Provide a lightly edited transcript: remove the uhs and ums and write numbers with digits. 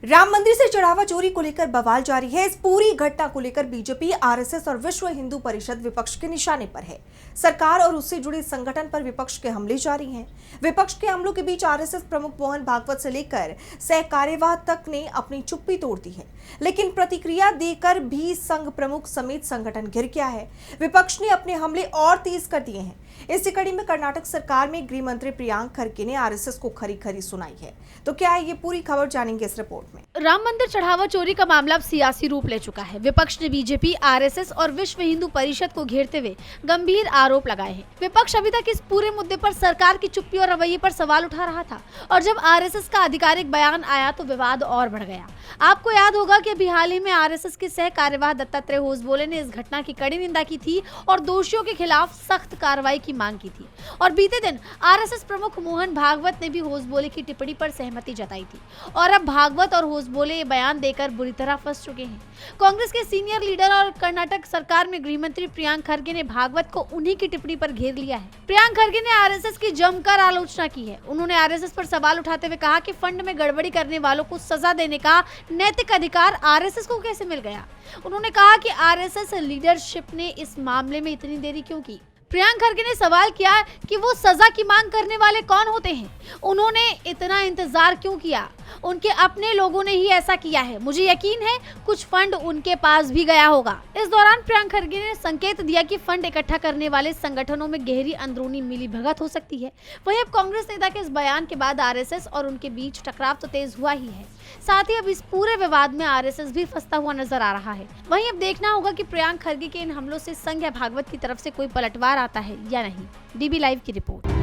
राम मंदिर से चढ़ावा चोरी को लेकर बवाल जारी है। इस पूरी घटना को लेकर बीजेपी, आरएसएस और विश्व हिंदू परिषद विपक्ष के निशाने पर है। सरकार और उससे जुड़े संगठन पर विपक्ष के हमले जारी हैं। विपक्ष के हमलों के बीच आरएसएस प्रमुख मोहन भागवत से लेकर सह कार्यवाह तक ने अपनी चुप्पी तोड़ दी है, लेकिन प्रतिक्रिया देकर भी संघ प्रमुख समेत संगठन घिर गया है। विपक्ष ने अपने हमले और तेज कर दिए हैं। इसी कड़ी में कर्नाटक सरकार में गृह मंत्री प्रियांक खरगे ने आरएसएस को खरी खरी सुनाई है। तो क्या है ये पूरी खबर, जानेंगे इस रिपोर्ट में। राम मंदिर चढ़ावा चोरी का मामला अब सियासी रूप ले चुका है। विपक्ष ने बीजेपी, आरएसएस और विश्व हिंदू परिषद को घेरते हुए गंभीर आरोप लगाए हैं। विपक्ष अभी तक इस पूरे मुद्दे पर सरकार की चुप्पी और रवैये पर सवाल उठा रहा था, और जब आरएसएस का आधिकारिक बयान आया तो विवाद और बढ़ गया। आपको याद होगा कि अभी हाल ही में आरएसएस के सह कार्यवाह दत्तात्रेय होसबोले ने इस घटना की कड़ी निंदा की थी और दोषियों के खिलाफ सख्त कार्रवाई की मांग की थी। और बीते दिन आरएसएस प्रमुख मोहन भागवत ने भी होसबोले की टिप्पणी पर सहमति जताई थी, और अब भागवत और होसबोले ये बयान देकर बुरी तरह फंस चुके हैं। कांग्रेस के सीनियर लीडर और कर्नाटक सरकार में गृह मंत्री प्रियांक खरगे ने भागवत को उन्हीं की टिप्पणी पर घेर लिया है। प्रियांक खरगे ने आरएसएस की जमकर आलोचना की है। उन्होंने आरएसएस पर सवाल उठाते हुए कहा कि फंड में गड़बड़ी करने वालों को सजा देने का नैतिक अधिकार आरएसएस को कैसे मिल गया। उन्होंने कहा कि आरएसएस लीडरशिप ने इस मामले में इतनी देरी क्यों की। प्रियांक खरगे ने सवाल किया कि वो सजा की मांग करने वाले कौन होते हैं, उन्होंने इतना इंतजार क्यों किया, उनके अपने लोगों ने ही ऐसा किया है। मुझे यकीन है कुछ फंड उनके पास भी गया होगा। इस दौरान प्रियांक खरगे ने संकेत दिया कि फंड इकट्ठा करने वाले संगठनों में गहरी अंदरूनी मिलीभगत हो सकती है। वहीं अब कांग्रेस नेता के इस बयान के बाद आरएसएस और उनके बीच टकराव तो तेज हुआ ही है, साथ ही अब इस पूरे विवाद में आरएसएस भी फंसता हुआ नजर आ रहा है। वहीं अब देखना होगा कि प्रियांक खरगे के इन हमलों से संघ या भागवत की तरफ से कोई पलटवार आता है या नहीं। डीबी लाइव की रिपोर्ट।